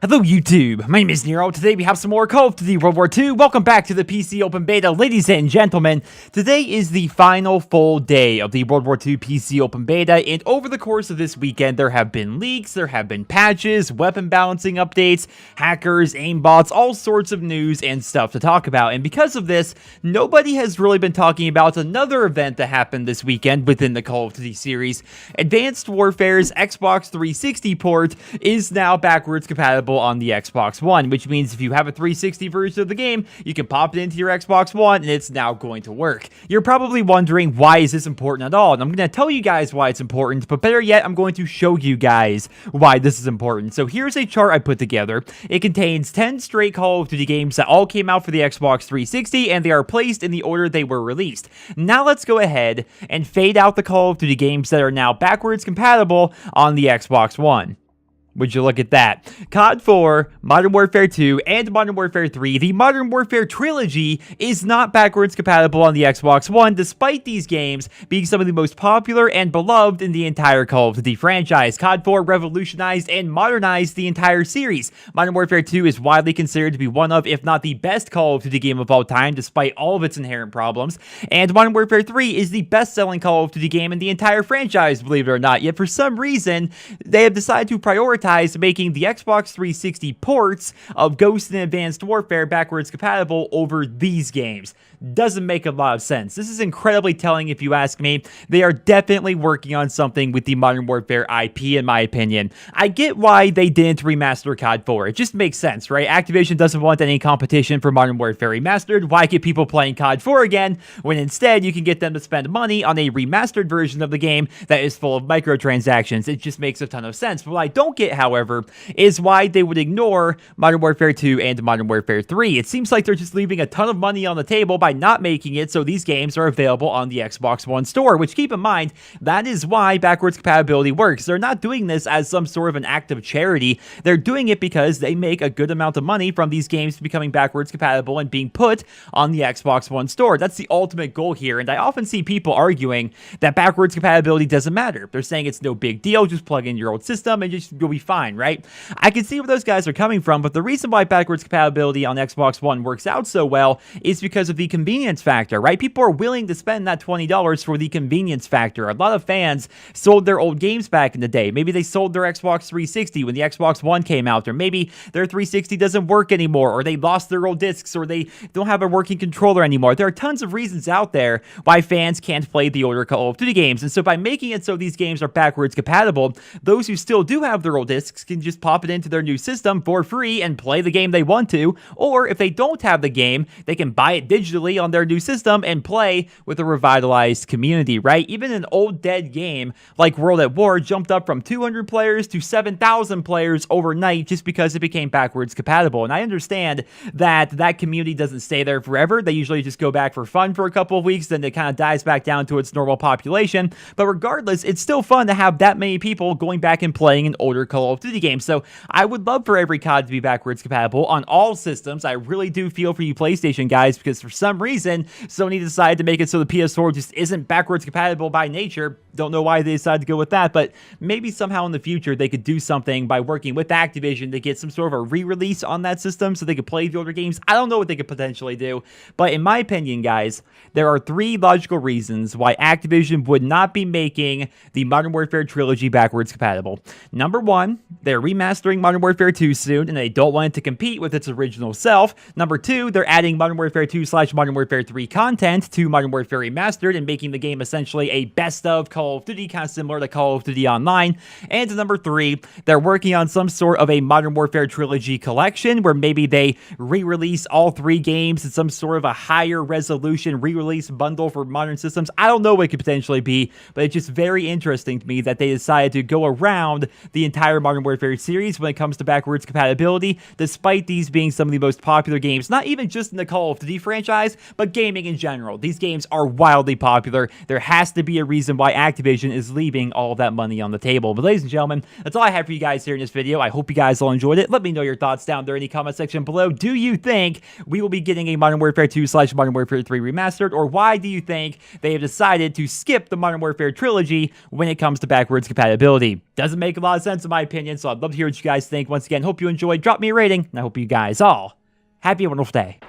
Hello YouTube, my name is Nero. Today we have some more Call of Duty World War II. Welcome back to the PC Open Beta, ladies and gentlemen. Today is the final full day of the World War II PC Open Beta, and over the course of this weekend, there have been leaks, there have been patches, weapon balancing updates, hackers, aimbots, all sorts of news and stuff to talk about. And because of this, nobody has really been talking about another event that happened this weekend within the Call of Duty series. Advanced Warfare's Xbox 360 port is now backwards compatible on the Xbox One, which means if you have a 360 version of the game, you can pop it into your Xbox One and it's now going to work. You're probably wondering, why is this important at all? And I'm going to tell you guys why it's important, but better yet, I'm going to show you guys why this is important. So here's a chart I put together. It contains 10 straight Call of Duty games that all came out for the Xbox 360, and they are placed in the order they were released. Now let's go ahead and fade out the Call of Duty games that are now backwards compatible on the Xbox One. Would you look at that? COD 4, Modern Warfare 2, and Modern Warfare 3, the Modern Warfare trilogy is not backwards compatible on the Xbox One, despite these games being some of the most popular and beloved in the entire Call of Duty franchise. COD 4 revolutionized and modernized the entire series. Modern Warfare 2 is widely considered to be one of, if not the best Call of Duty game of all time, despite all of its inherent problems. And Modern Warfare 3 is the best-selling Call of Duty game in the entire franchise, believe it or not. Yet for some reason, they have decided to prioritize making the Xbox 360 ports of Ghost and Advanced Warfare backwards compatible over these games. Doesn't make a lot of sense. This is incredibly telling if you ask me. They are definitely working on something with the Modern Warfare IP, in my opinion. I get why they didn't remaster COD 4. It just makes sense, right? Activision doesn't want any competition for Modern Warfare Remastered. Why get people playing COD 4 again when instead you can get them to spend money on a remastered version of the game that is full of microtransactions? It just makes a ton of sense. But what I don't get, however, is why they would ignore Modern Warfare 2 and Modern Warfare 3. It seems like they're just leaving a ton of money on the table by not making it so these games are available on the Xbox One store, which, keep in mind, that is why backwards compatibility works. They're not doing this as some sort of an act of charity. They're doing it because they make a good amount of money from these games becoming backwards compatible and being put on the Xbox One store. That's the ultimate goal here, and I often see people arguing that backwards compatibility doesn't matter. They're saying it's no big deal, just plug in your old system and just you'll be fine, right? I can see where those guys are coming from, but the reason why backwards compatibility on Xbox One works out so well is because of the convenience factor, right? People are willing to spend that $20 for the convenience factor. A lot of fans sold their old games back in the day. Maybe they sold their Xbox 360 when the Xbox One came out, or maybe their 360 doesn't work anymore, or they lost their old discs, or they don't have a working controller anymore. There are tons of reasons out there why fans can't play the older Call of Duty games, and so by making it so these games are backwards compatible, those who still do have their old discs can just pop it into their new system for free and play the game they want to, or if they don't have the game, they can buy it digitally on their new system and play with a revitalized community, right? Even an old dead game like World at War jumped up from 200 players to 7,000 players overnight just because it became backwards compatible. And I understand that that community doesn't stay there forever. They usually just go back for fun for a couple of weeks, then it kind of dies back down to its normal population. But regardless, it's still fun to have that many people going back and playing an older Call of Duty game. So I would love for every COD to be backwards compatible on all systems. I really do feel for you PlayStation guys, because for some reason, Sony decided to make it so the PS4 just isn't backwards compatible by nature. Don't know why they decided to go with that, but maybe somehow in the future they could do something by working with Activision to get some sort of a re-release on that system so they could play the older games. I don't know what they could potentially do, but in my opinion, guys, there are 3 logical reasons why Activision would not be making the Modern Warfare trilogy backwards compatible. Number 1, they're remastering Modern Warfare 2 soon, and they don't want it to compete with its original self. Number 2, they're adding Modern Warfare 2/Modern Warfare 3 content to Modern Warfare Remastered and making the game essentially a best of Call of Duty, kind of similar to Call of Duty Online. And number 3, they're working on some sort of a Modern Warfare trilogy collection where maybe they re-release all 3 games in some sort of a higher resolution re-release bundle for modern systems. I don't know what it could potentially be, but it's just very interesting to me that they decided to go around the entire Modern Warfare series when it comes to backwards compatibility, despite these being some of the most popular games, not even just in the Call of Duty franchise, but gaming in general. These games are wildly popular. There has to be a reason why Activision is leaving all of that money on the table. But ladies and gentlemen, that's all I have for you guys here in this video. I hope you guys all enjoyed it. Let me know your thoughts down there in the comment section below. Do you think we will be getting a Modern Warfare 2/Modern Warfare 3 Remastered, or why do you think they have decided to skip the Modern Warfare trilogy when it comes to backwards compatibility? Doesn't make a lot of sense in my opinion, so I'd love to hear what you guys think. Once again, hope you enjoyed. Drop me a rating, and I hope you guys all have a wonderful day.